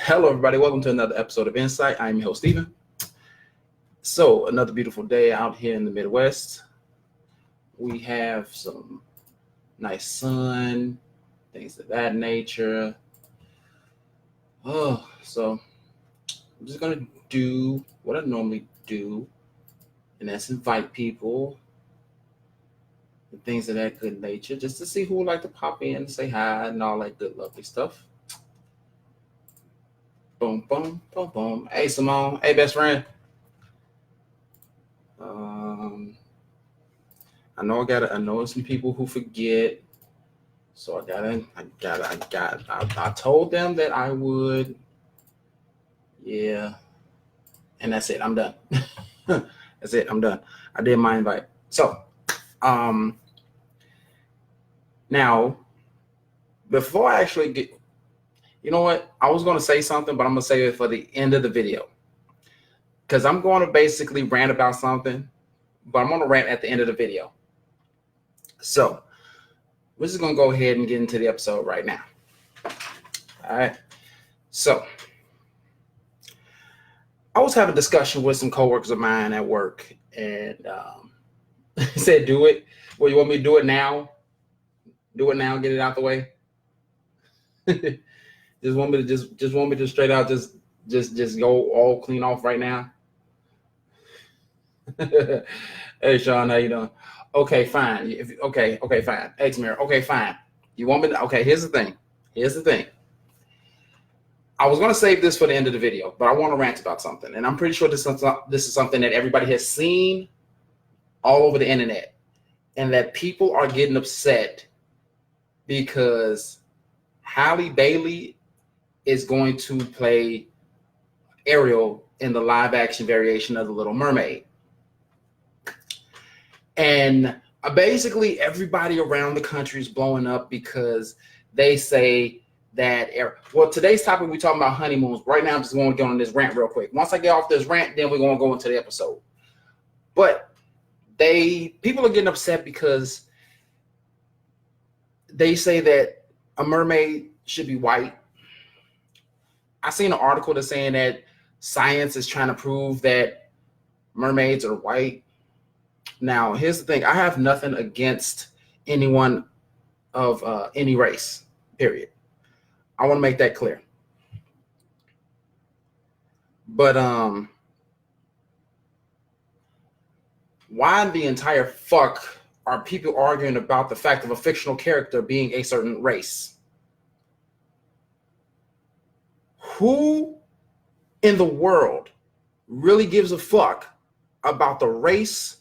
Hello, everybody. Welcome to another episode of En-Syte. I'm your host, Steven. So, another beautiful day out here in the Midwest. We have some nice sun, things of that nature. So I'm just going to do what I normally do, and that's invite people and things of that good nature, just to see who would like to pop in and say hi and all that good, lovely stuff. Boom, boom, boom, boom. Hey, Simone. Hey, best friend. I know some people who forget. So I told them that I would. Yeah. And that's it. I'm done. That's it. I'm done. I did my invite. So, now, before I actually get, you know what? I was going to say something, but I'm going to say it for the end of the video. Because I'm going to basically rant about something, but I'm going to rant at the end of the video. So, we're just going to go ahead and get into the episode right now. All right. So, I was having a discussion with some coworkers of mine at work, and he said, "Do it. Well, you want me to do it now? Do it now. Get it out the way. Just want me to straight out just go all clean off right now." Hey, Sean, how you doing? Okay, fine. Okay, fine. Hey, Tamir. Okay, fine. You want me to? Okay, here's the thing. I was going to save this for the end of the video, but I want to rant about something. And I'm pretty sure this is something that everybody has seen all over the internet, and that people are getting upset because Halle Bailey is going to play Ariel in the live action variation of The Little Mermaid. And basically everybody around the country is blowing up because they say that, well, today's topic, we're talking about honeymoons. Right now, I'm just going to get on this rant real quick. Once I get off this rant, then we're going to go into the episode. But people are getting upset because they say that a mermaid should be white. I seen an article that's saying that science is trying to prove that mermaids are white. Now, here's the thing. I have nothing against anyone of any race, period. I want to make that clear. But why the entire fuck are people arguing about the fact of a fictional character being a certain race? Who in the world really gives a fuck about the race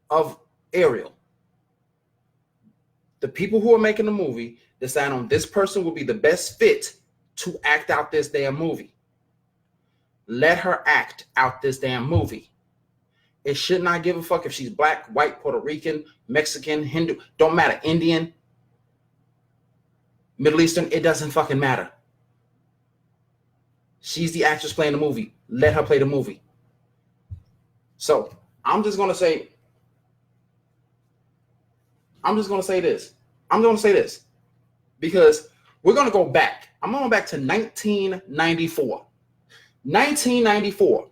of Ariel? The people who are making the movie decide on this person will be the best fit to act out this damn movie. Let her act out this damn movie. It should not give a fuck if she's black, white, Puerto Rican, Mexican, Hindu, don't matter, Indian, Middle Eastern, it doesn't fucking matter. She's the actress playing the movie. Let her play the movie. So I'm just going to say this because we're going to go back. I'm going back to 1994. 1994,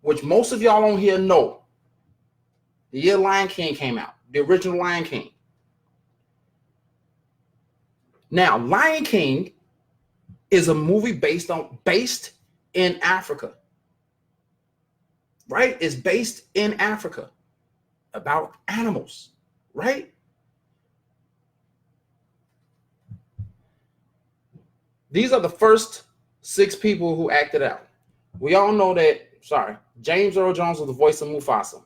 which most of y'all on here know. The year Lion King came out, the original Lion King. Now, Lion King is a movie based in Africa. Right? It's based in Africa about animals, right? These are the first 6 people who acted out. We all know that, James Earl Jones was the voice of Mufasa.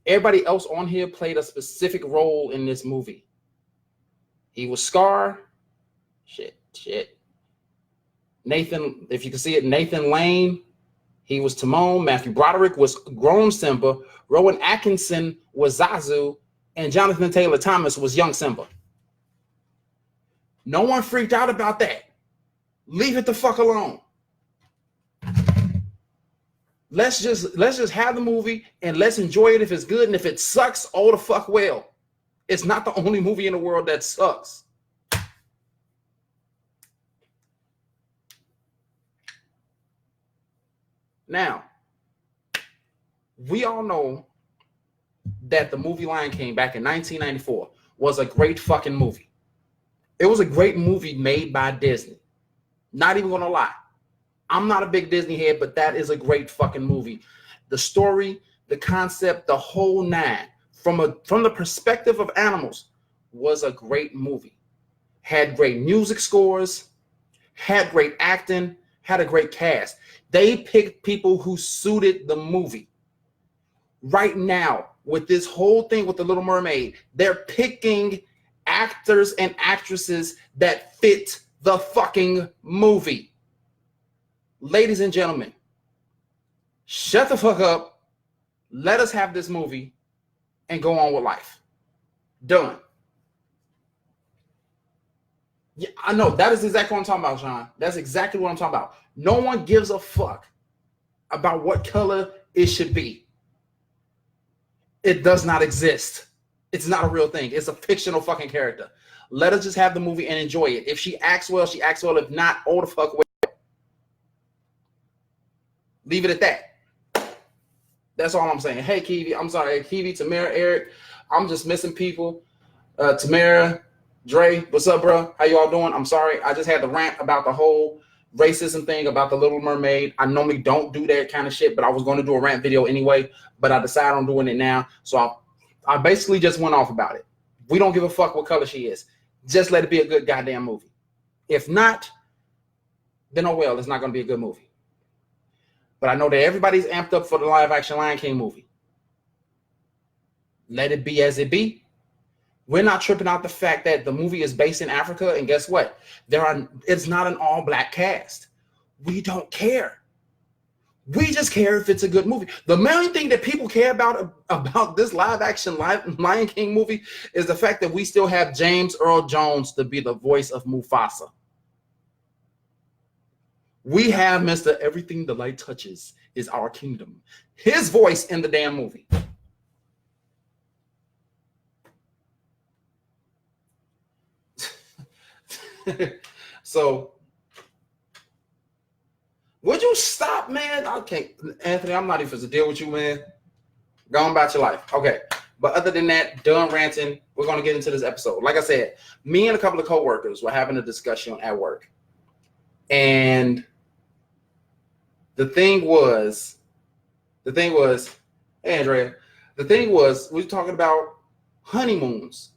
Everybody else on here played a specific role in this movie. He was Scar. Shit. Nathan, if you can see it, Nathan Lane, he was Timon. Matthew Broderick was grown Simba. Rowan Atkinson was Zazu. And Jonathan Taylor Thomas was young Simba. No one freaked out about that. Leave it the fuck alone. Let's just have the movie and let's enjoy it if it's good. And if it sucks, oh the fuck well. It's not the only movie in the world that sucks. Now, we all know that the movie Lion King back in 1994 was a great fucking movie. It was a great movie made by Disney. Not even gonna lie. I'm not a big Disney head, but that is a great fucking movie. The story, the concept, the whole nine, from the perspective of animals, was a great movie. Had great music scores, had great acting, had a great cast. They picked people who suited the movie. Right now, with this whole thing with The Little Mermaid, they're picking actors and actresses that fit the fucking movie. Ladies and gentlemen, shut the fuck up. Let us have this movie and go on with life. Done. Yeah, I know. That is exactly what I'm talking about, Sean. That's exactly what I'm talking about. No one gives a fuck about what color it should be. It does not exist. It's not a real thing. It's a fictional fucking character. Let us just have the movie and enjoy it. If she acts well, she acts well. If not, oh the fuck well. Leave it at that. That's all I'm saying. Hey, Kiwi. I'm sorry. Hey, Kiwi, Tamara, Eric. I'm just missing people. Tamara, Dre, what's up, bro? How you all doing? I'm sorry. I just had the rant about the whole racism thing about The Little Mermaid. I normally don't do that kind of shit, but I was going to do a rant video anyway, but I decided on doing it now. So I basically just went off about it. We don't give a fuck what color she is. Just let it be a good goddamn movie. If not, then oh well, it's not going to be a good movie. But I know that everybody's amped up for the live action Lion King movie. Let it be as it be. We're not tripping out the fact that the movie is based in Africa, and guess what? It's not an all-black cast. We don't care. We just care if it's a good movie. The main thing that people care about this live-action Lion King movie is the fact that we still have James Earl Jones to be the voice of Mufasa. We have Mr. Everything the Light Touches is Our Kingdom. His voice in the damn movie. So, would you stop, man? Okay, Anthony, I'm not even supposed to deal with you, man. Go on about your life. Okay, but other than that, done ranting. We're going to get into this episode. Like I said, me and a couple of coworkers were having a discussion at work. And the thing was, hey, Andrea, the thing was, we were talking about honeymoons.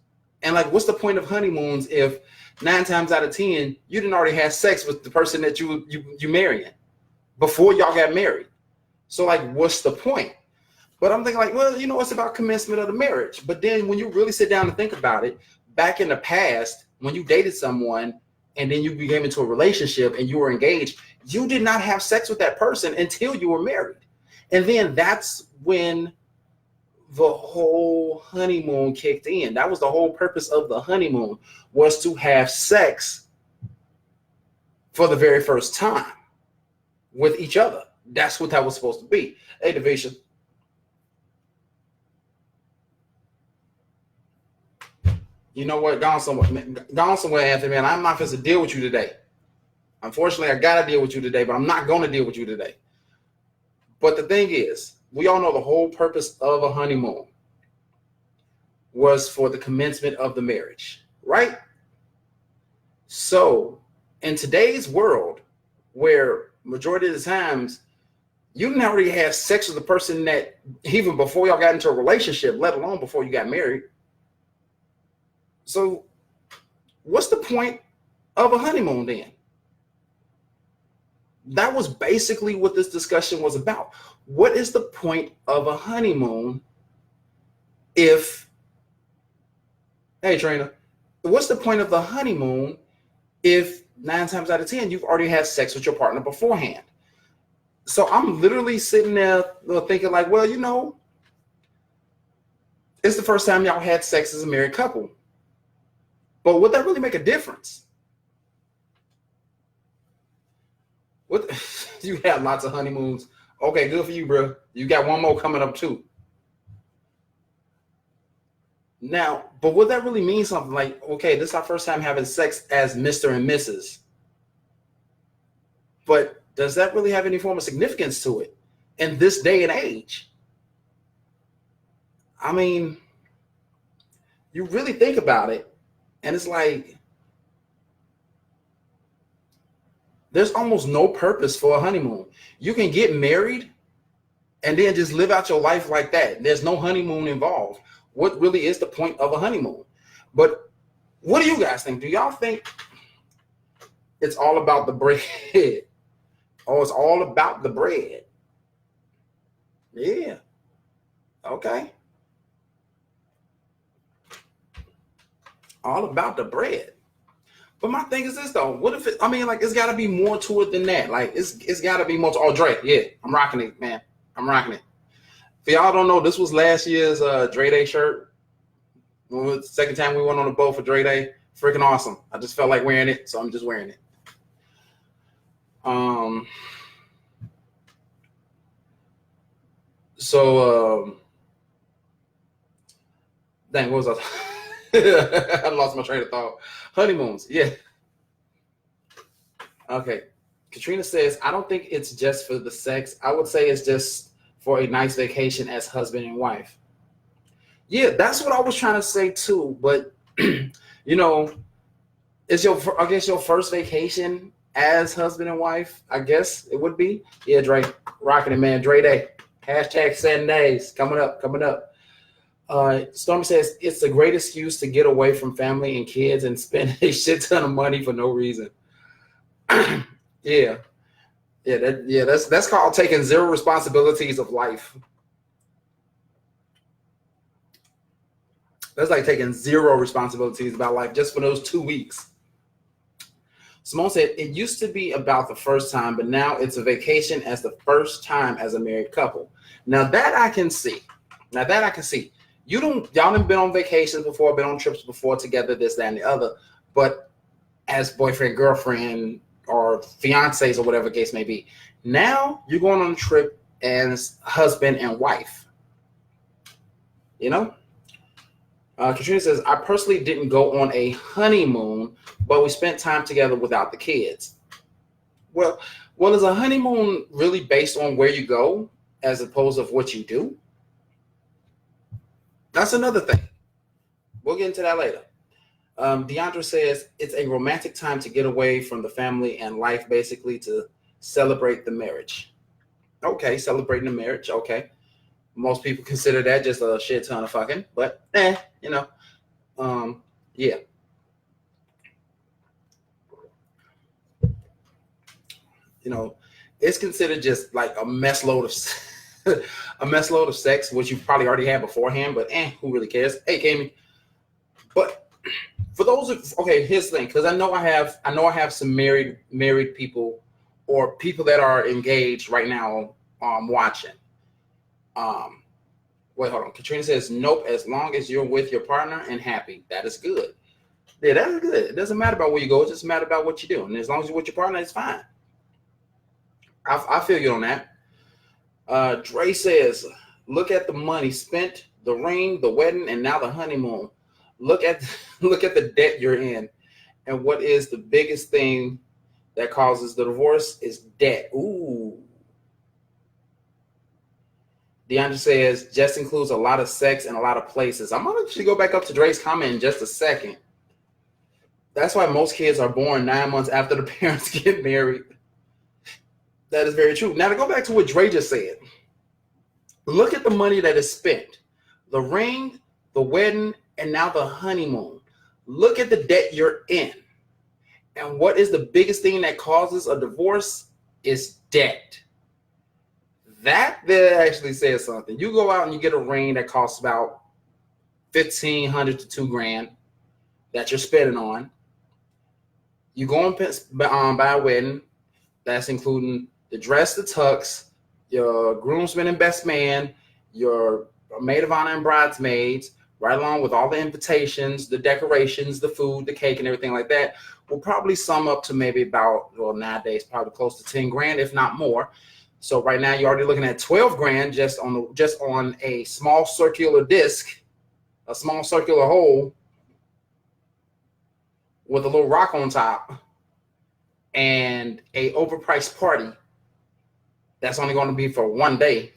And like, what's the point of honeymoons if 9 times out of 10, you didn't already have sex with the person that you marrying before y'all got married? So like, what's the point? But I'm thinking like, well, you know, it's about commencement of the marriage. But then when you really sit down and think about it, back in the past, when you dated someone and then you became into a relationship and you were engaged, you did not have sex with that person until you were married. And then that's when the whole honeymoon kicked in. That was the whole purpose of the honeymoon, was to have sex for the very first time with each other. That's what that was supposed to be. Hey, Division. You know what? Gone somewhere, Anthony, man. I'm not supposed to deal with you today. Unfortunately, I got to deal with you today, but I'm not going to deal with you today. But the thing is, we all know the whole purpose of a honeymoon was for the commencement of the marriage, right? So in today's world, where majority of the times you didn't already have sex with the person that even before y'all got into a relationship, let alone before you got married. So what's the point of a honeymoon then? That was basically what this discussion was about. What is the point of a honeymoon if, hey, Trainer, what's the point of the honeymoon if 9 times out of 10, you've already had sex with your partner beforehand? So I'm literally sitting there thinking like, well, you know, it's the first time y'all had sex as a married couple. But would that really make a difference? What? You had lots of honeymoons. Okay, good for you, bro. You got one more coming up too. Now, but would that really mean something? Like, okay, this is our first time having sex as Mr. and Mrs. But does that really have any form of significance to it? in this day and age. I mean, you really think about it, and it's like there's almost no purpose for a honeymoon. You can get married and then just live out your life like that. There's no honeymoon involved. What really is the point of a honeymoon? But what do you guys think? Do y'all think it's all about the bread? Oh, it's all about the bread. Yeah. Okay. All about the bread. But my thing is this though. What if it, I mean, like, it's gotta be more to it than that. Like, it's gotta be more to, oh, Dre, yeah, I'm rocking it, man. I'm rocking it. If y'all don't know, this was last year's Dre Day shirt. The second time we went on the boat for Dre Day. Freaking awesome. I just felt like wearing it, so I'm just wearing it. Dang, what was I? I lost my train of thought. Honeymoons, yeah. Okay. Katrina says, I don't think it's just for the sex. I would say it's just for a nice vacation as husband and wife. Yeah, that's what I was trying to say too. But you know, it's I guess your first vacation as husband and wife. I guess it would be. Yeah, Dre, rocking it, man. Dre Day. Hashtag 7 days coming up. Stormy says it's a great excuse to get away from family and kids and spend a shit ton of money for no reason. Yeah, that's called taking zero responsibilities of life. That's like taking zero responsibilities about life just for those 2 weeks. Simone said, it used to be about the first time, but now it's a vacation as the first time as a married couple. Now that I can see. Y'all haven't been on vacations before, been on trips before together, this, that, and the other. But as boyfriend, girlfriend, or fiancés or whatever case may be, now you're going on a trip as husband and wife. You know? Katrina says, I personally didn't go on a honeymoon, but we spent time together without the kids. Well, is a honeymoon really based on where you go as opposed to what you do? That's another thing. We'll get into that later. Deandra says, it's a romantic time to get away from the family and life, basically to celebrate the marriage. Okay, celebrating the marriage. Okay. Most people consider that just a shit ton of fucking, but yeah. It's considered just like a mess load of sex, which you probably already had beforehand, but who really cares? Hey, Kami. But for those here's the thing, because I know I have some married people or people that are engaged right now watching. Wait, hold on. Katrina says, nope, as long as you're with your partner and happy, that is good. Yeah, that is good. It doesn't matter about where you go, it just matters about what you do. And as long as you're with your partner, it's fine. I feel you on that. Dre says, look at the money spent, the ring, the wedding, and now the honeymoon. Look at the debt you're in. And what is the biggest thing that causes the divorce is debt. Ooh. DeAndre says, just includes a lot of sex and a lot of places. I'm going to actually go back up to Dre's comment in just a second. That's why most kids are born 9 months after the parents get married. That is very true. Now to go back to what Dre just said. Look at the money that is spent. The ring, the wedding, and now the honeymoon. Look at the debt you're in. And what is the biggest thing that causes a divorce is debt. That actually says something. You go out and you get a ring that costs about $1,500 to $2,000 that you're spending on. You go and buy a wedding. That's including the dress, the tux, your groomsmen and best man, your maid of honor and bridesmaids, right along with all the invitations, the decorations, the food, the cake, and everything like that. Will probably sum up to maybe about, well, nowadays probably close to $10,000, if not more. So right now you're already looking at $12,000 just on a small circular disc, a small circular hole with a little rock on top, and a overpriced party That's only going to be for one day.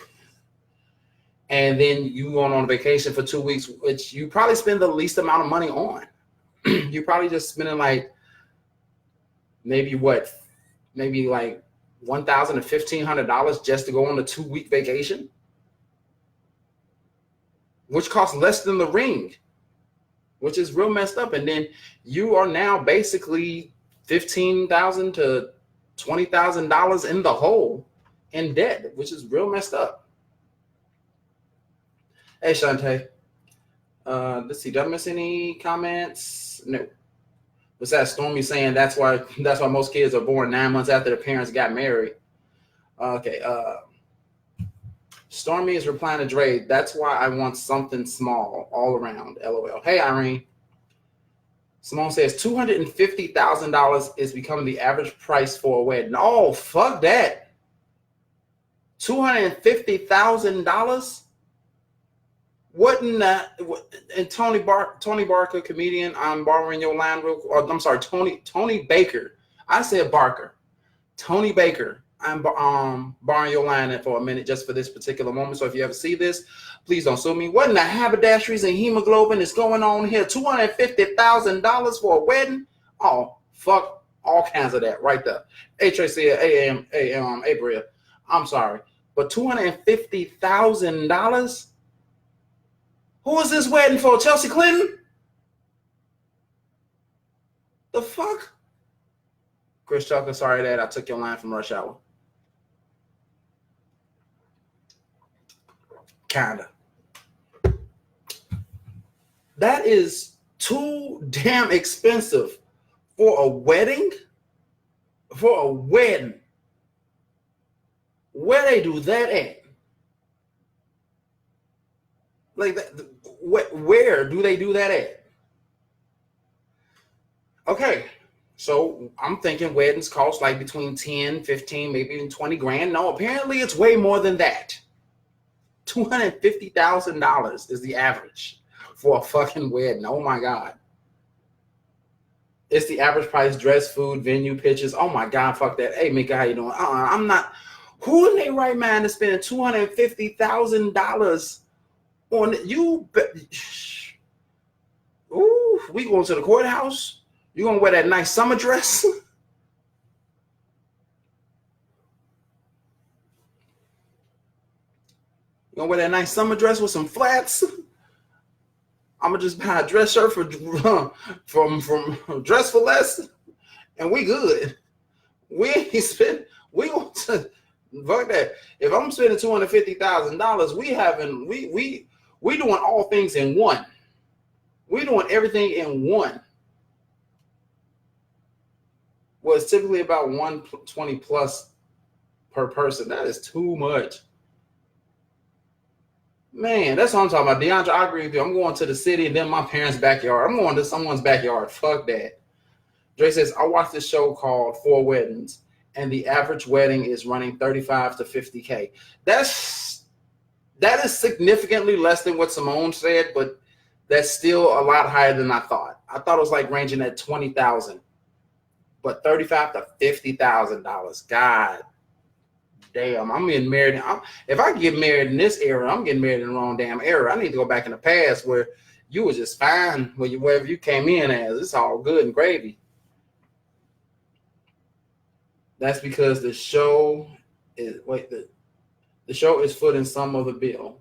And then you going on vacation for 2 weeks, which you probably spend the least amount of money on. You're probably just spending like maybe like $1,000 to $1,500 just to go on a 2-week vacation, which costs less than the ring, which is real messed up. And then you are now basically $15,000 to $20,000 in the hole in debt, which is real messed up. Hey, Shantae. Let's see. Did I miss any comments? No. Besides Stormy saying that's why most kids are born 9 months after their parents got married. Okay. Stormy is replying to Dre. That's why I want something small all around. LOL. Hey, Irene. Simone says $250,000 is becoming the average price for a wedding. Oh, fuck that. $250,000. What in that? And Tony Barker, comedian. I'm borrowing your line real. Or I'm sorry, Tony Baker. I said Barker. Tony Baker. I'm borrowing your line for a minute just for this particular moment. So if you ever see this, please don't sue me. What in the haberdasheries and hemoglobin is going on here? $250,000 for a wedding? Oh, fuck all kinds of that right there. Hey Tracy, Abria. I'm sorry, but $250,000. Who is this wedding for? Chelsea Clinton? The fuck? Chris Chucker, sorry that I took your line from Rush Hour. Kinda. That is too damn expensive for a wedding. For a wedding. Where they do that at? Like that, where do they do that at? Okay, so I'm thinking weddings cost like between 10, 15, maybe even 20 grand. No, apparently it's way more than that. $250,000 is the average for a fucking wedding. Oh my God. It's the average price, dress, food, venue, pictures. Oh my God, fuck that. Hey, Mika, how you doing? I'm not. Who in their right mind is spending $250,000 on you? Ooh, we going to the courthouse? You gonna wear that nice summer dress? You gonna wear that nice summer dress with some flats? I'm gonna just buy a dress shirt from Dress for Less, and we good. We ain't spend. We want to fuck that. If I'm spending $250,000, we doing all things in one. We doing everything in one. Well, it's typically about 120 plus per person. That is too much. Man, that's what I'm talking about. DeAndre, I agree with you. I'm going to the city and then my parents' backyard. I'm going to someone's backyard. Fuck that. Dre says, I watched this show called Four Weddings, and the average wedding is running 35 to 50K. That is significantly less than what Simone said, but that's still a lot higher than I thought. I thought it was like ranging at 20,000, but $35 to $50,000. God damn, I'm getting married. If I get married in this era, I'm getting married in the wrong damn era. I need to go back in the past where you was just fine wherever you came in as. It's all good and gravy. That's because the show is the show is footing some of the bill.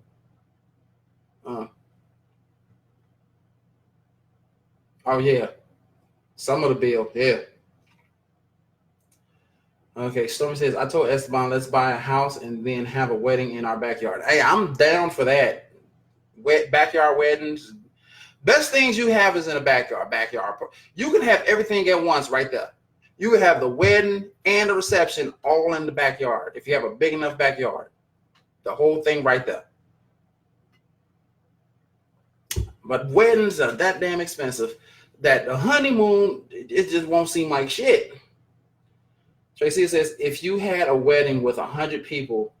Oh yeah, some of the bill. Yeah. Okay, Stormy says, I told Esteban, let's buy a house and then have a wedding in our backyard. Hey, I'm down for that. Backyard weddings. Best things you have is in a backyard. You can have everything at once right there. You can have the wedding and the reception all in the backyard if you have a big enough backyard. The whole thing right there. But weddings are that damn expensive that the honeymoon, it just won't seem like shit. Tracy says, if you had a wedding with 100 people,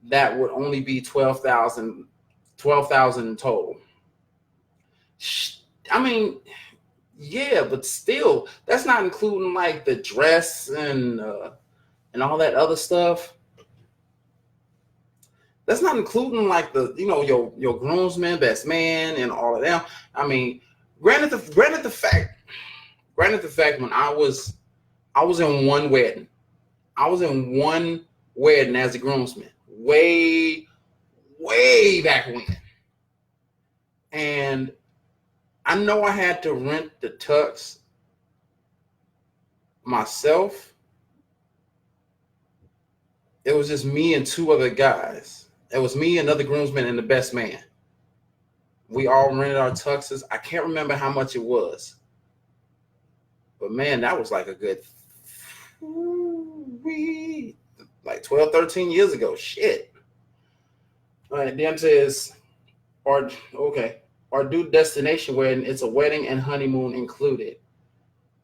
that would only be $12,000 total. I mean, yeah, but still, that's not including like the dress and all that other stuff. That's not including like the, you know, your groomsmen, best man, and all of them. I mean, granted the fact when I was in one wedding. I was in one wedding as a groomsman, way back when. And I know I had to rent the tux myself. It was just me and two other guys. It was me, another groomsman, and the best man. We all rented our tuxes. I can't remember how much it was. But man, that was like a good like 12, 13 years ago. Shit. All right, Dan says, or do destination wedding. It's a wedding and honeymoon included.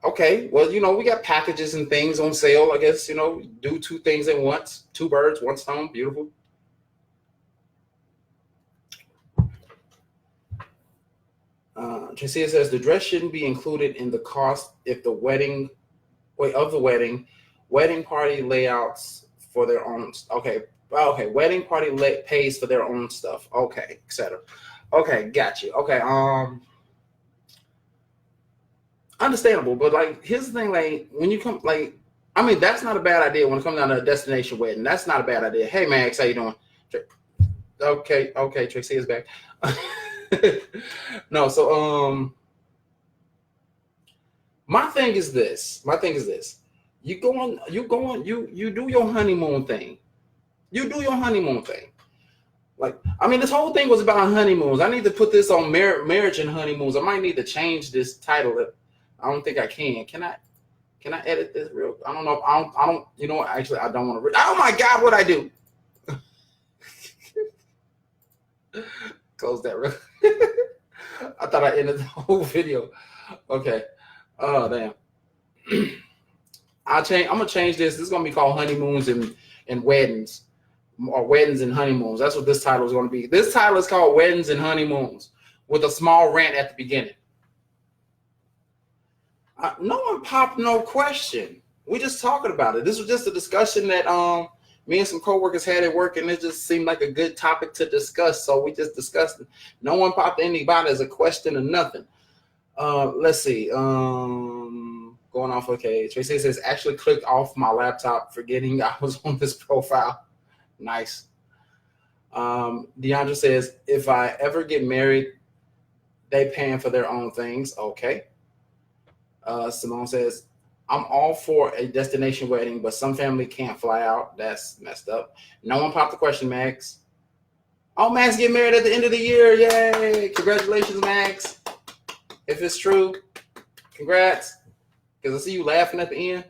Okay, well, you know, we got packages and things on sale. I guess, you know, do two things at once. Two birds, one stone. Beautiful. Tracy says the dress shouldn't be included in the cost if the wedding party layouts for their own. Okay, wedding party pays for their own stuff. Okay, etc. Okay, got you. Okay, understandable, but like, here's the thing, like, when you come, like, I mean, that's not a bad idea when it comes down to a destination wedding. That's not a bad idea. Hey, Max, how you doing? Okay, Tracy is back. No, so my thing is this. You do your honeymoon thing. Like, I mean, this whole thing was about honeymoons. I need to put this on marriage and honeymoons. I might need to change this title. I don't think I can. Can I edit this real? I don't know. I don't. You know what? Actually, I don't want to. Oh my God! What I do? Close that real. I thought I ended the whole video. Okay. Oh damn. I'm gonna change this. This is gonna be called Honeymoons and Weddings, or Weddings and Honeymoons. That's what this title is gonna be. This title is called Weddings and Honeymoons, with a small rant at the beginning. No one popped no question. We just talking about it. This was just a discussion that me and some coworkers had at work, and it just seemed like a good topic to discuss. So we just discussed it. No one popped anybody as a question or nothing. Let's see. Going off. Okay, Tracy says actually clicked off my laptop, forgetting I was on this profile. Nice. Deandra says if I ever get married, they paying for their own things. Okay. Simone says, I'm all for a destination wedding, but some family can't fly out. That's messed up. No one popped the question, Max. Oh, Max get married at the end of the year. Yay. Congratulations, Max. If it's true, congrats. Because I see you laughing at the end.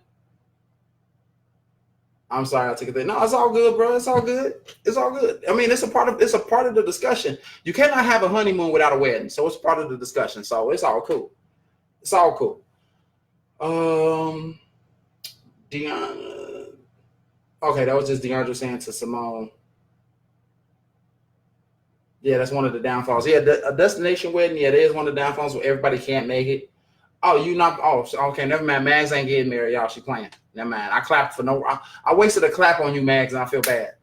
I'm sorry I took it there. No, it's all good, bro. It's all good. I mean, it's a part of the discussion. You cannot have a honeymoon without a wedding. So it's part of the discussion. So it's all cool. Deanna. Okay, that was just Deandra saying to Simone. Yeah, that's one of the downfalls. Yeah, a destination wedding. Yeah, that is one of the downfalls where everybody can't make it. Oh, you not? Oh, okay. Never mind. Mags ain't getting married, y'all. She playing. Never mind. I clapped for no. I wasted a clap on you, Mags, and I feel bad.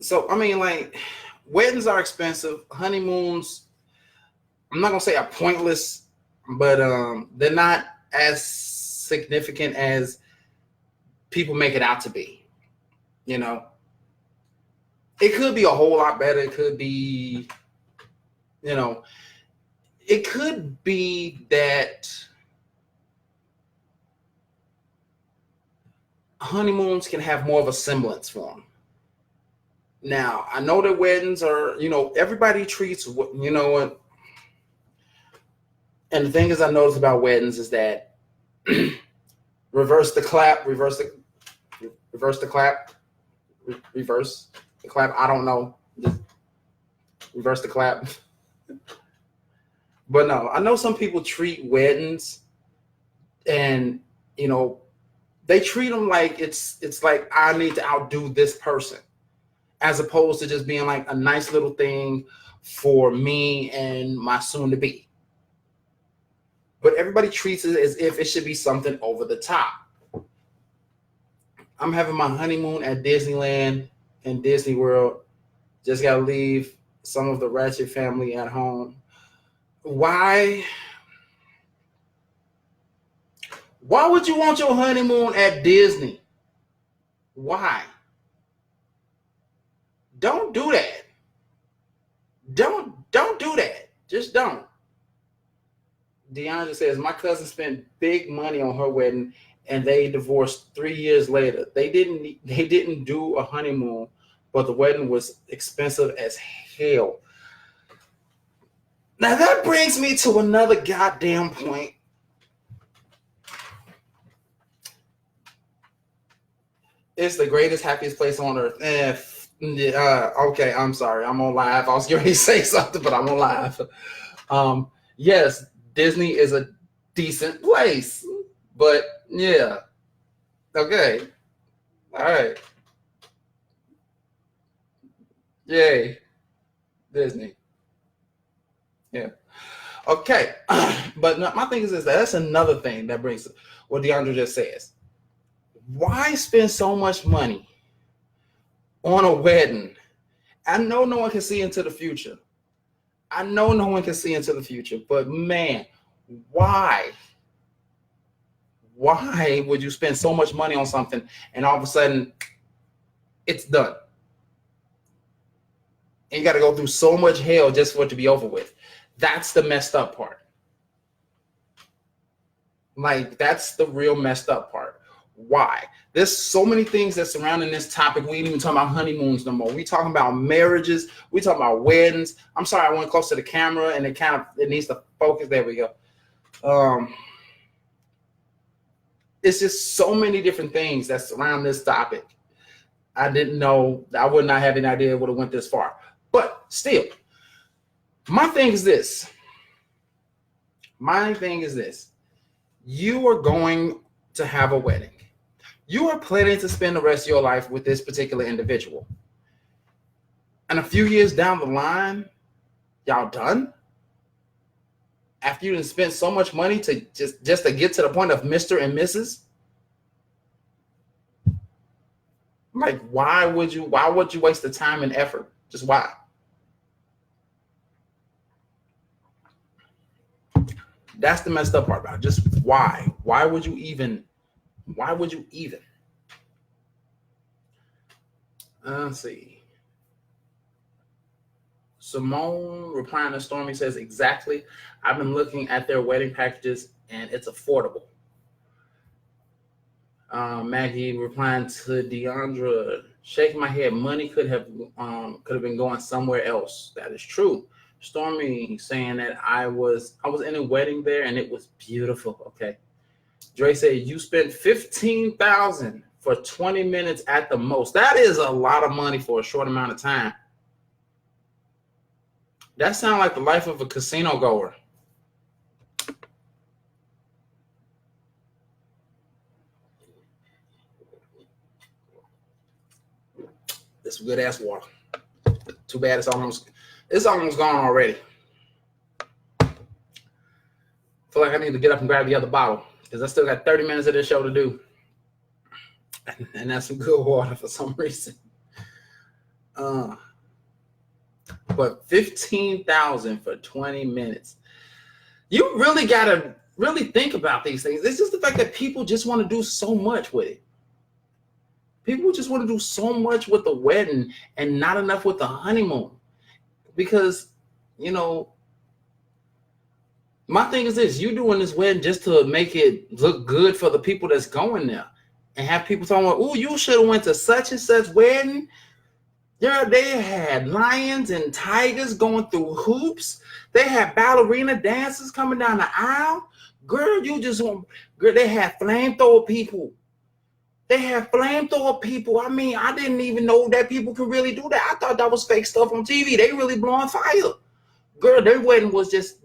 So I mean, like, weddings are expensive. Honeymoons, I'm not gonna say are pointless, but they're not as significant as people make it out to be. You know, it could be a whole lot better. It could be, you know, it could be that honeymoons can have more of a semblance for them. Now, I know that weddings are, you know, everybody treats, you know what? And the thing is, I noticed about weddings is that reverse the clap. I don't know. Just reverse the clap. But no, I know some people treat weddings, and, you know, they treat them like it's like I need to outdo this person, as opposed to just being like a nice little thing for me and my soon to be. But everybody treats it as if it should be something over the top. I'm having my honeymoon at Disneyland and Disney World. Just gotta leave some of the Ratchet family at home. Why? Why would you want your honeymoon at Disney? Why? Don't do that. Don't do that. Just don't. DeAndre says my cousin spent big money on her wedding, and they divorced 3 years later. They didn't do a honeymoon, but the wedding was expensive as hell. Now that brings me to another goddamn point. It's the greatest, happiest place on earth. Okay, I'm sorry. I'm on live. I was going to say something, but I'm on live. Yes, Disney is a decent place, but yeah. Okay. All right. Yay. Disney. Yeah. Okay. But my thing is that's another thing that brings what DeAndre just says. Why spend so much money on a wedding? I know no one can see into the future. But man, why? Why would you spend so much money on something and all of a sudden it's done? And you got to go through so much hell just for it to be over with. That's the messed up part. Like, that's the real messed up part. Why? There's so many things that surrounding this topic. We ain't even talking about honeymoons no more. We talking about marriages. We talking about weddings. I'm sorry, I went close to the camera and it needs to focus. There we go. It's just so many different things that surround this topic. I didn't know. I would not have any idea it would have went this far. But still, my thing is this. You are going to have a wedding. You are planning to spend the rest of your life with this particular individual. And a few years down the line, y'all done? After you spent so much money to just to get to the point of Mr. and Mrs.? Like, why would you waste the time and effort? Just why? That's the messed up part about it. Just why? Why would you even? Let's see. Simone replying to Stormy says, exactly. I've been looking at their wedding packages and it's affordable. Maggie replying to Deandra, shaking my head. Money could have been going somewhere else. That is true. Stormy saying that I was in a wedding there and it was beautiful. Okay. Dre said you spent $15,000 for 20 minutes at the most. That is a lot of money for a short amount of time. That sounds like the life of a casino goer. This good ass water. Too bad it's almost gone already. Feel like I need to get up and grab the other bottle because I still got 30 minutes of this show to do. And that's some good water for some reason. But $15,000 for 20 minutes. You really gotta really think about these things. It's just the fact that people just want to do so much with it. People just want to do so much with the wedding and not enough with the honeymoon. Because, you know, my thing is this: you doing this wedding just to make it look good for the people that's going there, and have people talking about, "Oh, you should have went to such and such wedding." Yeah, they had lions and tigers going through hoops. They had ballerina dancers coming down the aisle. Girl, they had flamethrower people. I mean, I didn't even know that people could really do that. I thought that was fake stuff on TV. They really blowing fire. Girl, their wedding was just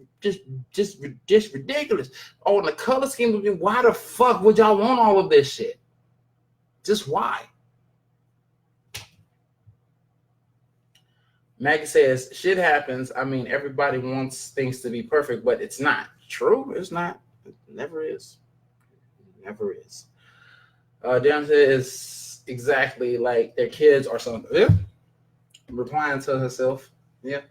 ridiculous. Oh, and the color scheme, why the fuck would y'all want all of this shit? Just why? Maggie says, shit happens. I mean, everybody wants things to be perfect, but it's not. True, it's not. It never is. It never is. Darren said it's exactly like their kids or something. Yeah. Replying to herself. Yeah.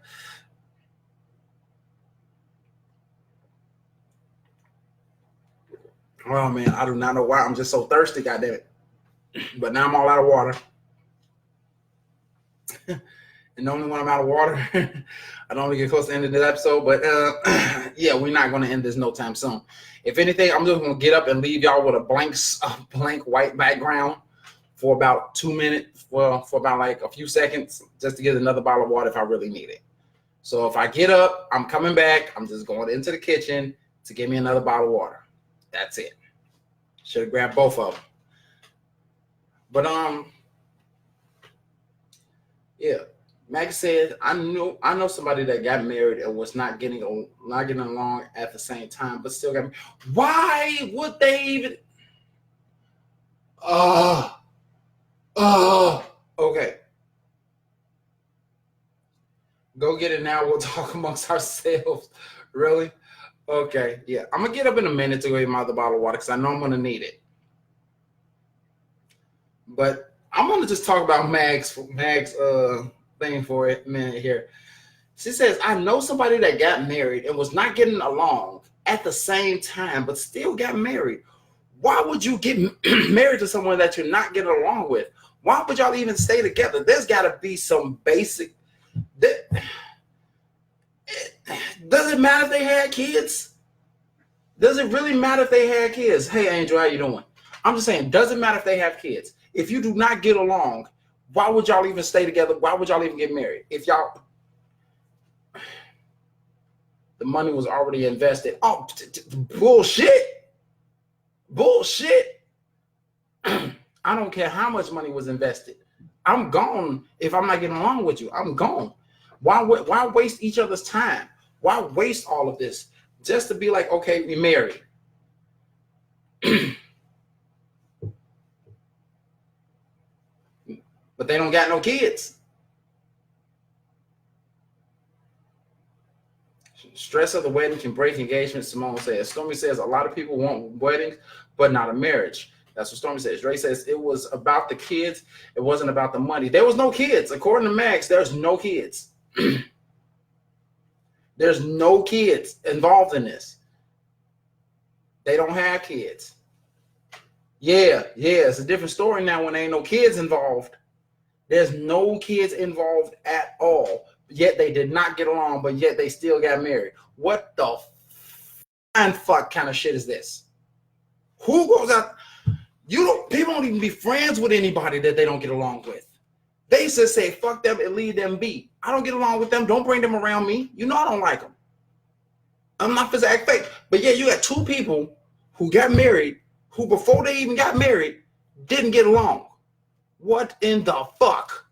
Oh man, I do not know why. I'm just so thirsty, goddamn it. But now I'm all out of water. And only when I'm out of water, I don't want to get close to the end of this episode. But yeah, we're not going to end this no time soon. If anything, I'm just going to get up and leave y'all with a blank white background for about 2 minutes, well, for about like a few seconds, just to get another bottle of water if I really need it. So if I get up, I'm coming back. I'm just going into the kitchen to get me another bottle of water. That's it. Should have grabbed both of them. But yeah. Max said, I know somebody that got married and was not getting along at the same time, but still got married. Why would they even? Okay. Go get it now. We'll talk amongst ourselves. Really? Okay. Yeah. I'm gonna get up in a minute to go get my other bottle of water because I know I'm gonna need it. But I'm gonna just talk about Mag's thing for a minute here. She says, I know somebody that got married and was not getting along at the same time, but still got married. Why would you get married to someone that you're not getting along with? Why would y'all even stay together? There's got to be some basic. Does it matter if they had kids? Does it really matter if they had kids? Hey, Angel, how you doing? I'm just saying, does it matter if they have kids? If you do not get along, why would y'all even stay together? Why would y'all even get married? If y'all, the money was already invested. Oh, bullshit. Bullshit. I don't care how much money was invested. I'm gone if I'm not getting along with you. I'm gone. Why waste each other's time? Why waste all of this just to be like, okay, we married? But they don't got no kids. Stress of the wedding can break engagement, Simone says. Stormy says a lot of people want weddings, but not a marriage. That's what Stormy says. Ray says it was about the kids. It wasn't about the money. There was no kids. According to Max, there's no kids. There's no kids involved in this. They don't have kids. Yeah, it's a different story now when there ain't no kids involved. There's no kids involved at all. Yet they did not get along, but yet they still got married. What the fuck kind of shit is this? Who goes out? People don't even be friends with anybody that they don't get along with. They just say fuck them and leave them be. I don't get along with them. Don't bring them around me. You know I don't like them. I'm not supposed to act fake. But yeah, you got two people who got married who before they even got married didn't get along. What in the fuck?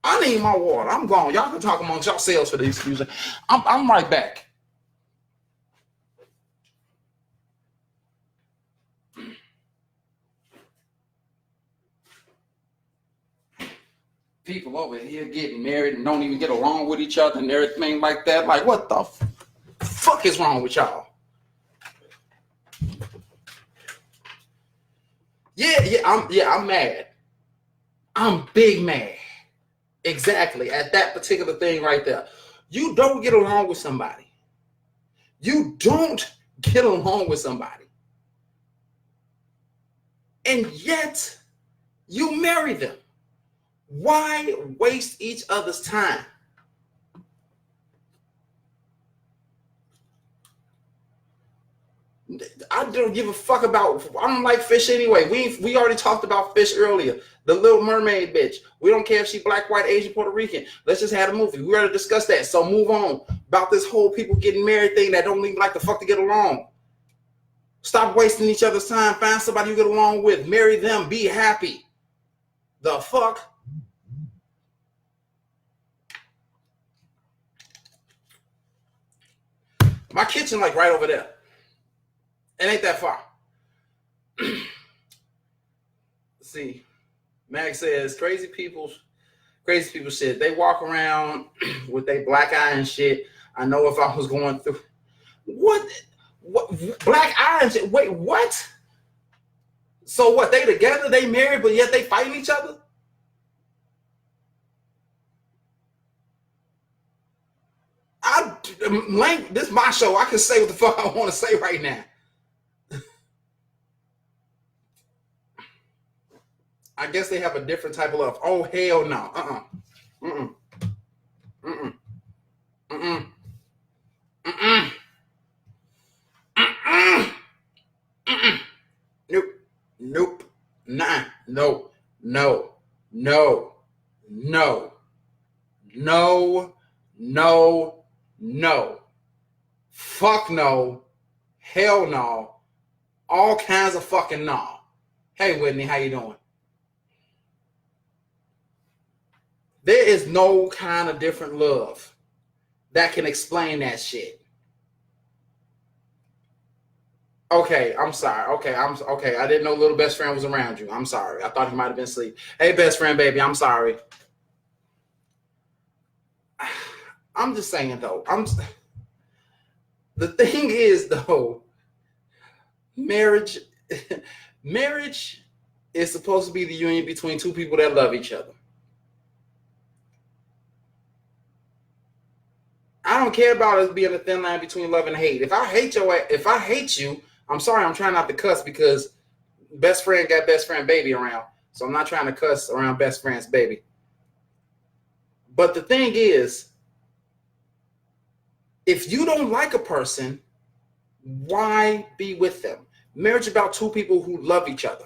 I need my water. I'm gone. Y'all can talk amongst yourselves for the excuse. I'm right back. People over here getting married and don't even get along with each other and everything like that. Like, what the fuck is wrong with y'all? I'm mad. I'm big mad. Exactly. At that particular thing right there. You don't get along with somebody. You don't get along with somebody. And yet you marry them. Why waste each other's time? I don't give a fuck about. I don't like fish anyway. We already talked about fish earlier. The Little Mermaid bitch. We don't care if she black, white, Asian, Puerto Rican. Let's just have a movie. We already discussed that. So move on about this whole people getting married thing that don't even like the fuck to get along. Stop wasting each other's time. Find somebody you get along with. Marry them. Be happy. The fuck? My kitchen like right over there. It ain't that far. See, Max says crazy people shit. They walk around with their black eye and shit. I know if I was going through what What? Black eye and shit. Wait, what? So what? They together, they married, but yet they fighting each other? This is my show. I can say what the fuck I want to say right now. I guess they have a different type of love. Oh, hell no. Mm-mm. Mm-mm. Mm-mm. Mm-mm. Mm-mm. Mm-mm. Nope. Nope. Nah. No. No. No. No. No. No. No. Fuck no. Hell no. All kinds of fucking no. Hey, Whitney, how you doing? There is no kind of different love that can explain that shit. Okay, I'm sorry. Okay, I didn't know little best friend was around you. I'm sorry. I thought he might have been asleep. Hey, best friend, baby, I'm sorry. I'm just saying though. The thing is though, marriage is supposed to be the union between two people that love each other. I don't care about us being a thin line between love and hate. If I hate you, I'm sorry, I'm trying not to cuss because best friend got best friend baby around. So I'm not trying to cuss around best friend's baby. But the thing is, if you don't like a person, why be with them? Marriage is about two people who love each other,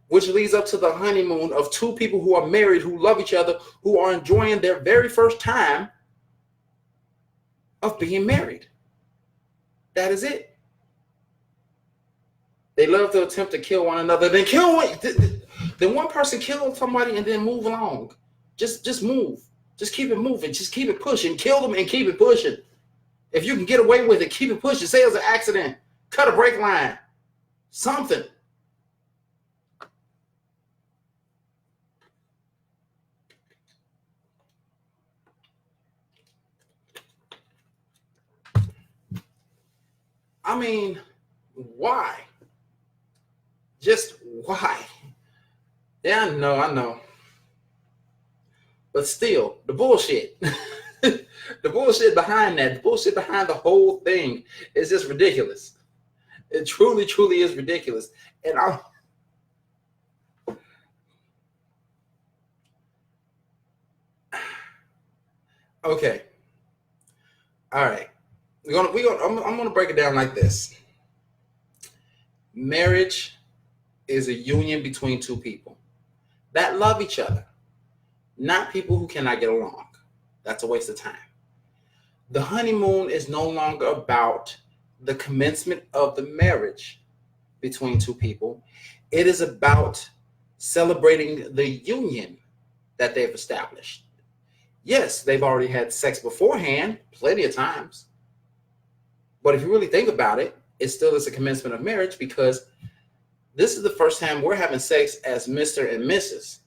which leads up to the honeymoon of two people who are married, who love each other, who are enjoying their very first time of being married. That is it. They love to attempt to kill one another, then kill one. Then one person kill somebody and then move along. Just move. Just keep it moving. Just keep it pushing. Kill them and keep it pushing. If you can get away with it, keep it pushing. Say it was an accident. Cut a brake line. Something. I mean, why? Just why? Yeah, I know. But still, the bullshit. The bullshit behind that, the bullshit behind the whole thing is just ridiculous. It truly, truly is ridiculous. And okay. All right. I'm gonna break it down like this. Marriage is a union between two people that love each other, not people who cannot get along. That's a waste of time. The honeymoon is no longer about the commencement of the marriage between two people. It is about celebrating the union that they've established. Yes, they've already had sex beforehand, plenty of times. But if you really think about it, it still is a commencement of marriage because this is the first time we're having sex as Mr. and Mrs.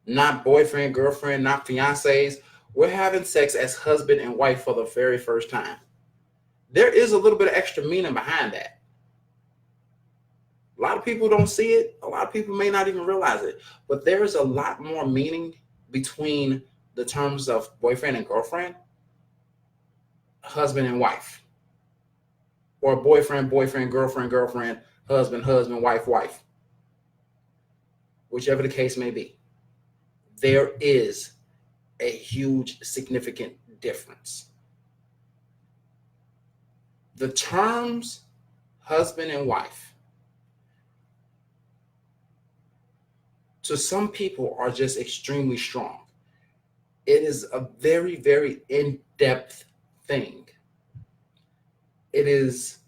Not boyfriend, girlfriend, not fiancés. We're having sex as husband and wife for the very first time. There is a little bit of extra meaning behind that. A lot of people don't see it. A lot of people may not even realize it. But there is a lot more meaning between the terms of boyfriend and girlfriend, husband and wife, or boyfriend, girlfriend, husband, wife, whichever the case may be. There is a huge, significant difference. The terms husband and wife, to some people, are just extremely strong. It is a very, very in-depth thing. It is,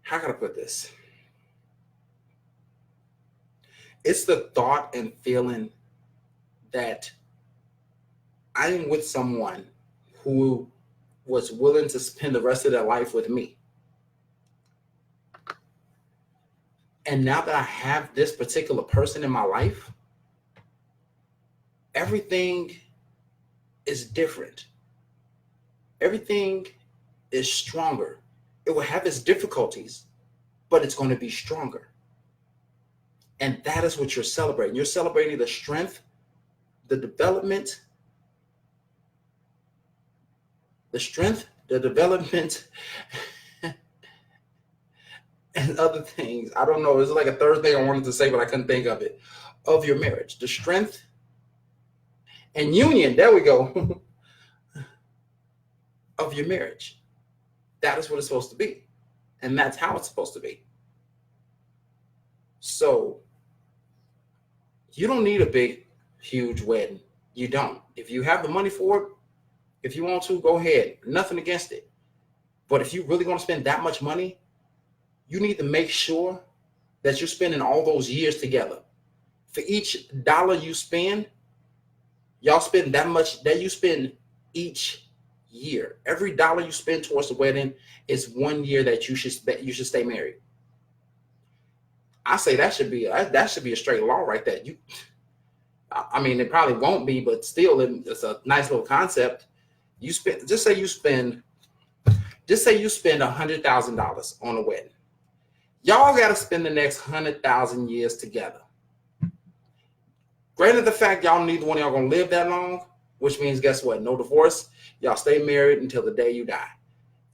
how can I put this? It's the thought and feeling that I am with someone who was willing to spend the rest of their life with me. And now that I have this particular person in my life, everything is different. Everything is stronger. It will have its difficulties, but it's going to be stronger. And that is what you're celebrating. You're celebrating the strength, the development, and other things. I don't know. It's like a third thing I wanted to say, but I couldn't think of it. Of your marriage. The strength and union, there we go, of your marriage. That is what it's supposed to be. And that's how it's supposed to be. So you don't need a big, huge wedding. You don't. If you have the money for it, if you want to, go ahead. Nothing against it. But if you really want to spend that much money, you need to make sure that you're spending all those years together. For each dollar you spend, y'all spend that much that you spend each year. Every dollar you spend towards the wedding is 1 year that you should stay married. I say that should be a straight law right there. I mean, it probably won't be, but still, it's a nice little concept. Just say you spend $100,000 on a wedding. Y'all got to spend the next 100,000 years together. Granted, the fact y'all neither one of y'all gonna live that long, which means guess what? No divorce. Y'all stay married until the day you die.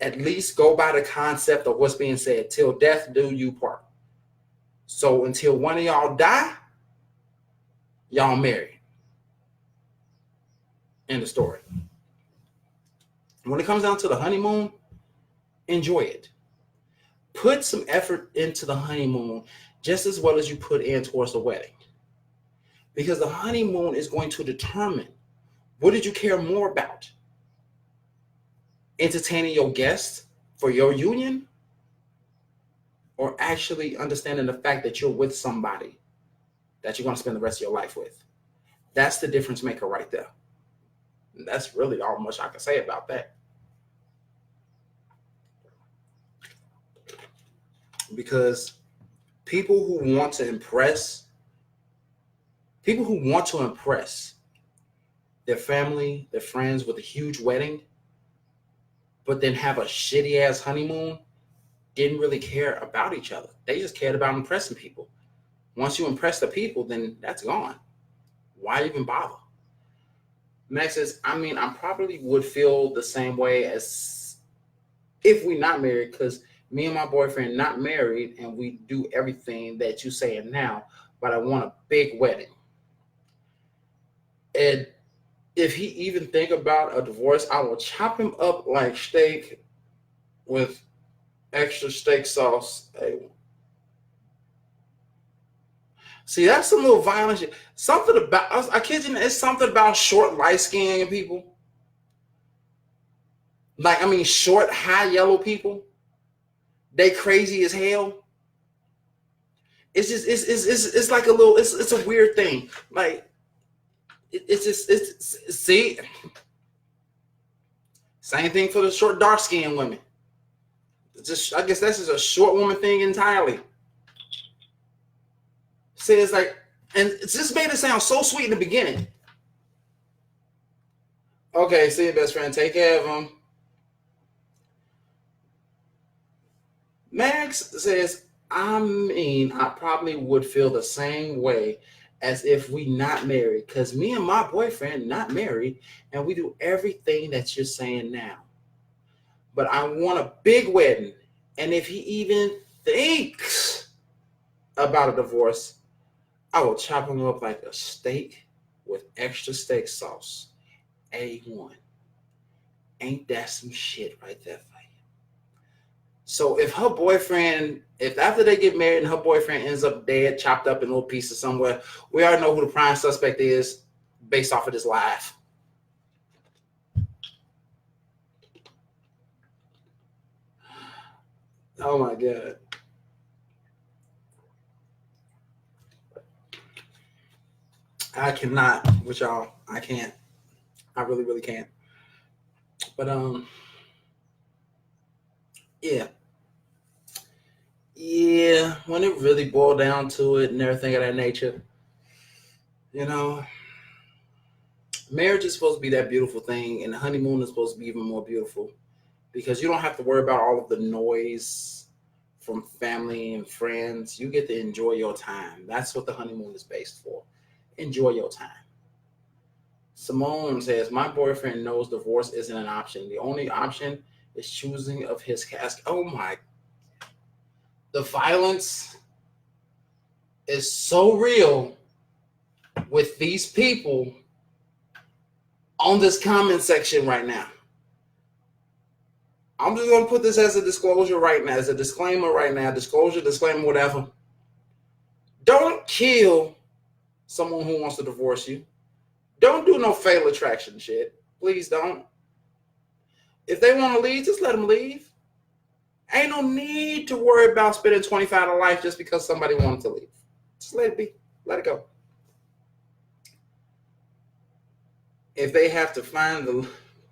At least go by the concept of what's being said: till death do you part. So until one of y'all die, y'all married. End of story. When it comes down to the honeymoon, enjoy it. Put some effort into the honeymoon just as well as you put in towards the wedding. Because the honeymoon is going to determine, what did you care more about? Entertaining your guests for your union, or actually understanding the fact that you're with somebody that you're going to spend the rest of your life with? That's the difference maker right there. And that's really all much I can say about that. Because people who want to impress their family, their friends with a huge wedding, but then have a shitty ass honeymoon, didn't really care about each other. They just cared about impressing people. Once you impress the people, then that's gone. Why even bother? Max says, I mean, I probably would feel the same way as if we're not married, because me and my boyfriend not married and we do everything that you saying now, but I want a big wedding. And if he even think about a divorce, I will chop him up like steak with extra steak sauce. Hey. See, that's a little violent shit. Something about, I kid you, it's something about short, light-skinned people. Like, I mean, short, high yellow people. They crazy as hell. It's just, it's like a little, it's a weird thing. Like, see, same thing for the short, dark-skinned women. It's just, I guess that's just a short woman thing entirely. See, it's like, and it's just made it sound so sweet in the beginning. Okay, see you, best friend. Take care of him. Max says, I mean, I probably would feel the same way as if we not married, because me and my boyfriend not married, and we do everything that you're saying now. But I want a big wedding, and if he even thinks about a divorce, I will chop him up like a steak with extra steak sauce. A1. Ain't that some shit right there for you? So if her boyfriend, if after they get married and her boyfriend ends up dead, chopped up in little pieces somewhere, we already know who the prime suspect is based off of this live. Oh my God. I cannot with y'all. I can't. I really, really can't. But yeah. Yeah, when it really boiled down to it and everything of that nature, you know, marriage is supposed to be that beautiful thing, and the honeymoon is supposed to be even more beautiful. because you don't have to worry about all of the noise from family and friends. You get to enjoy your time. That's what the honeymoon is based for. Enjoy your time. Simone says, my boyfriend knows divorce isn't an option. The only option is choosing of his casket. Oh my. The violence is so real with these people on this comment section right now. I'm just going to put this as a disclosure right now, as a disclaimer right now. Disclosure, disclaimer, whatever. Don't kill someone who wants to divorce you. Don't do no fatal attraction shit. Please don't. If they want to leave, just let them leave. Ain't no need to worry about spending 25 of life just because somebody wanted to leave. Just let it be. Let it go. If they have to find the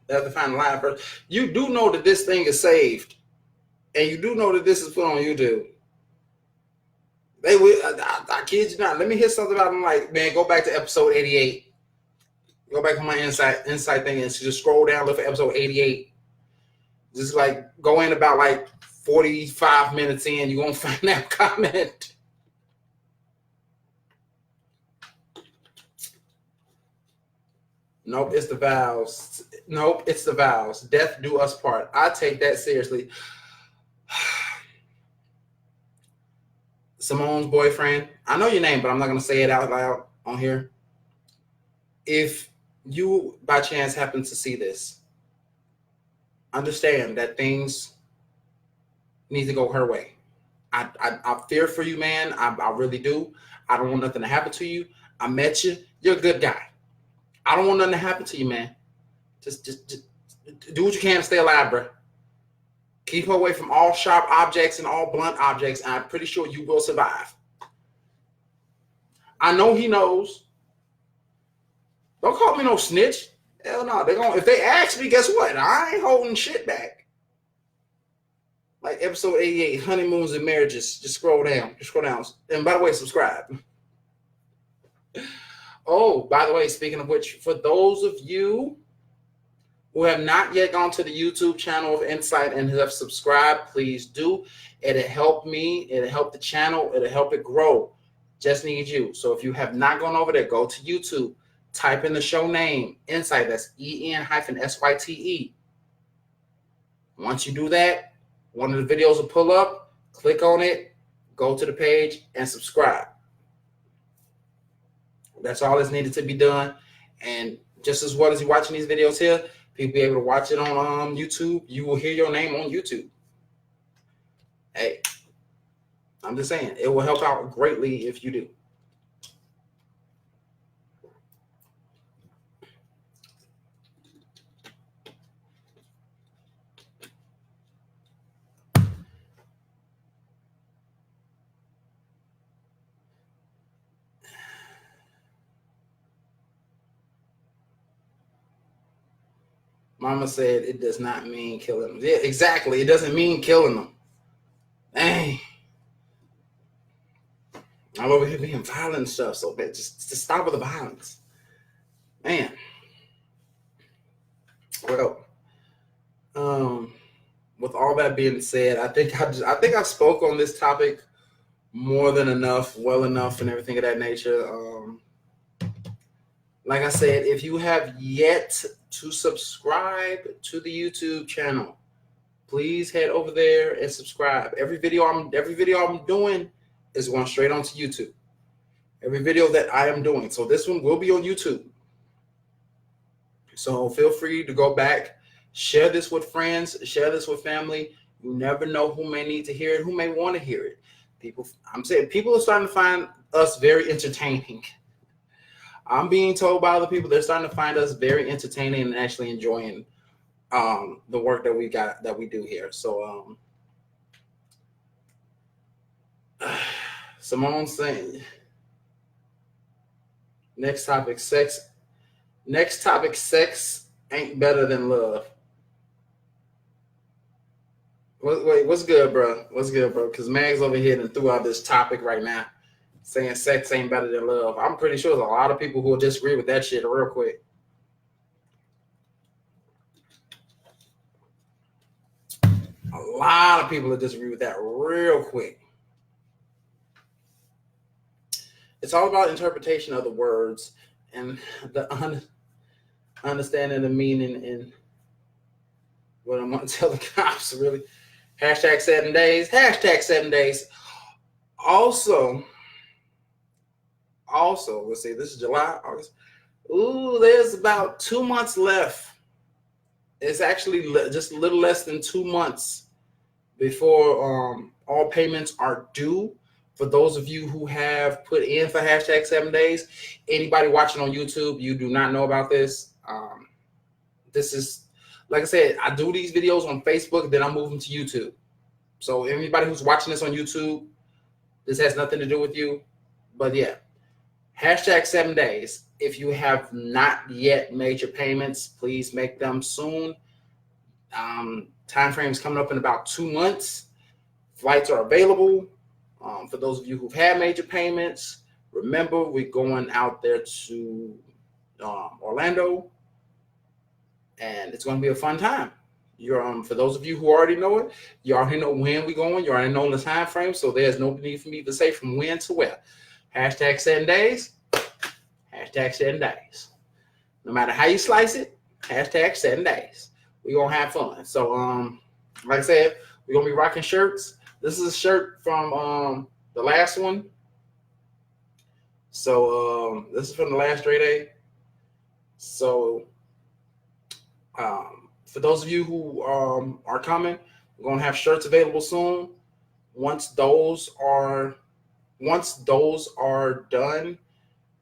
live person, you do know that this thing is saved, and you do know that this is put on YouTube. They will. I kid you not. Let me hear something about them. Like, man, go back to episode 88. Go back to my En-Syte thing and just scroll down, look for episode 88. Just like go in about like 45 minutes in, you're gonna find that comment. Nope, it's the vows. Nope, it's the vows. Death do us part. I take that seriously. Simone's boyfriend. I know your name, but I'm not going to say it out loud on here. If you, by chance, happen to see this, understand that things need to go her way. I fear for you, man. I really do. I don't want nothing to happen to you. I met you. You're a good guy. I don't want nothing to happen to you, man. Just do what you can to stay alive, bro. Keep her away from all sharp objects and all blunt objects, and I'm pretty sure you will survive. I know he knows. Don't call me no snitch. Hell no. If they ask me, guess what? I ain't holding shit back. Like episode 88, Honeymoons and Marriages. Just scroll down. And by the way, subscribe. Oh, by the way, speaking of which, for those of you who have not yet gone to the YouTube channel of En-Syte and have subscribed, please do. It'll help me. It'll help the channel. It'll help it grow. Just need you. So if you have not gone over there, go to YouTube. Type in the show name, En-Syte. That's EN-SYTE. Once you do that, one of the videos will pull up. Click on it. Go to the page and subscribe. That's all that's needed to be done. And just as well as you're watching these videos here, people be able to watch it on YouTube. You will hear your name on YouTube. Hey, I'm just saying, it will help out greatly if you do. Mama said it does not mean killing them. Yeah, exactly. It doesn't mean killing them. Dang. I'm over here being violent and stuff, so bad. Just stop with the violence. Man. Well, with all that being said, I think I spoke on this topic more than enough, well enough, and everything of that nature. Like I said, if you have yet to subscribe to the YouTube channel, please head over there and subscribe. Every video I'm doing is going straight onto YouTube. Every video that I am doing. So this one will be on YouTube. So feel free to go back, share this with friends, share this with family. You never know who may need to hear it, who may want to hear it. People are starting to find us very entertaining. I'm being told by other people they're starting to find us very entertaining and actually enjoying the work that we do here. So Simone's saying next topic, sex ain't better than love. Wait, what's good, bro? Because Mag's over here and threw out this topic right now, saying sex ain't better than love. I'm pretty sure there's a lot of people who will disagree with that shit real quick. A lot of people will disagree with that real quick. It's all about interpretation of the words and the understanding the meaning and what I'm going to tell the cops, really. Hashtag 7 days. Hashtag 7 days. Also, let's see, this is July, August. Ooh, there's about 2 months left. It's actually just a little less than 2 months before all payments are due. For those of you who have put in for hashtag 7 days, anybody watching on YouTube, you do not know about this. This is, like I said, I do these videos on Facebook, then I'm moving to YouTube. So anybody who's watching this on YouTube, this has nothing to do with you. But yeah, hashtag 7 days. If you have not yet made your payments, please make them soon. Time frame is coming up in about 2 months. Flights are available. For those of you who've had major payments, remember we're going out there to Orlando, and it's going to be a fun time. You're for those of you who already know it, you already know when we're going. You already know the time frame, so there's no need for me to say from when to where. Hashtag 7 days. Hashtag 7 days. No matter how you slice it, hashtag 7 days. We're going to have fun. So, like I said, we're going to be rocking shirts. This is a shirt from the last one. So, this is from the last Dre Day. So, for those of you who are coming, we're going to have shirts available soon. Once those are done,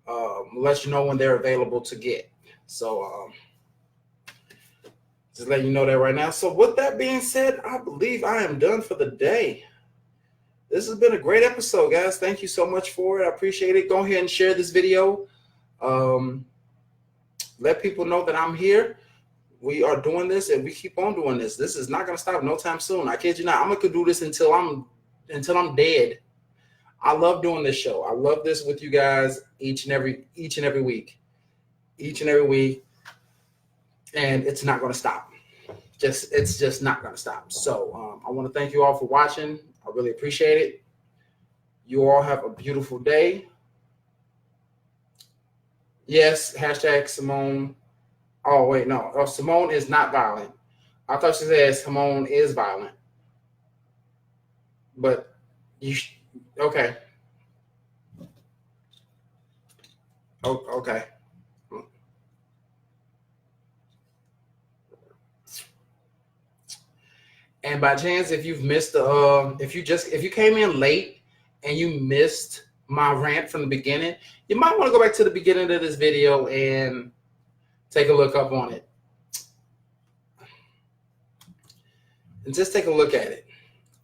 we'll let you know when they're available to get. So just letting you know that right now. So with that being said, I believe I am done for the day. This has been a great episode, guys. Thank you so much for it. I appreciate it. Go ahead and share this video. Let people know that I'm here. We are doing this and we keep on doing this. This is not going to stop no time soon. I kid you not. I'm going to do this until I'm dead. I love doing this show. I love this with you guys each and every week. And it's not going to stop. It's just not going to stop. So I want to thank you all for watching. I really appreciate it. You all have a beautiful day. Yes, hashtag Simone. Oh, wait, no. Oh, Simone is not violent. I thought she said Simone is violent. But okay. Oh, okay. And by chance, if you've missed if you came in late and you missed my rant from the beginning, you might want to go back to the beginning of this video and take a look up on it. And just take a look at it.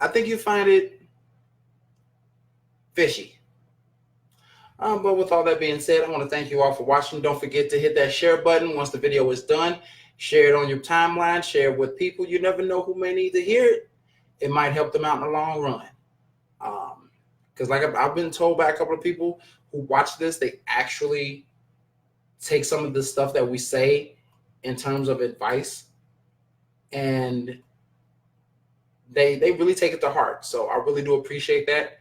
I think you find it fishy. But with all that being said, I want to thank you all for watching. Don't forget to hit that share button once the video is done. Share it on your timeline. Share it with people. You never know who may need to hear it. It might help them out in the long run. Because like I've been told by a couple of people who watch this, they actually take some of the stuff that we say in terms of advice, and they really take it to heart. So I really do appreciate that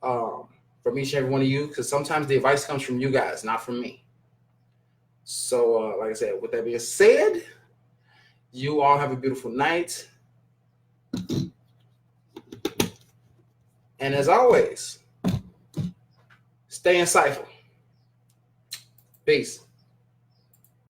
from each and every one of you, because sometimes the advice comes from you guys, not from me. So like I said, with that being said, you all have a beautiful night. And as always, stay insightful. Peace.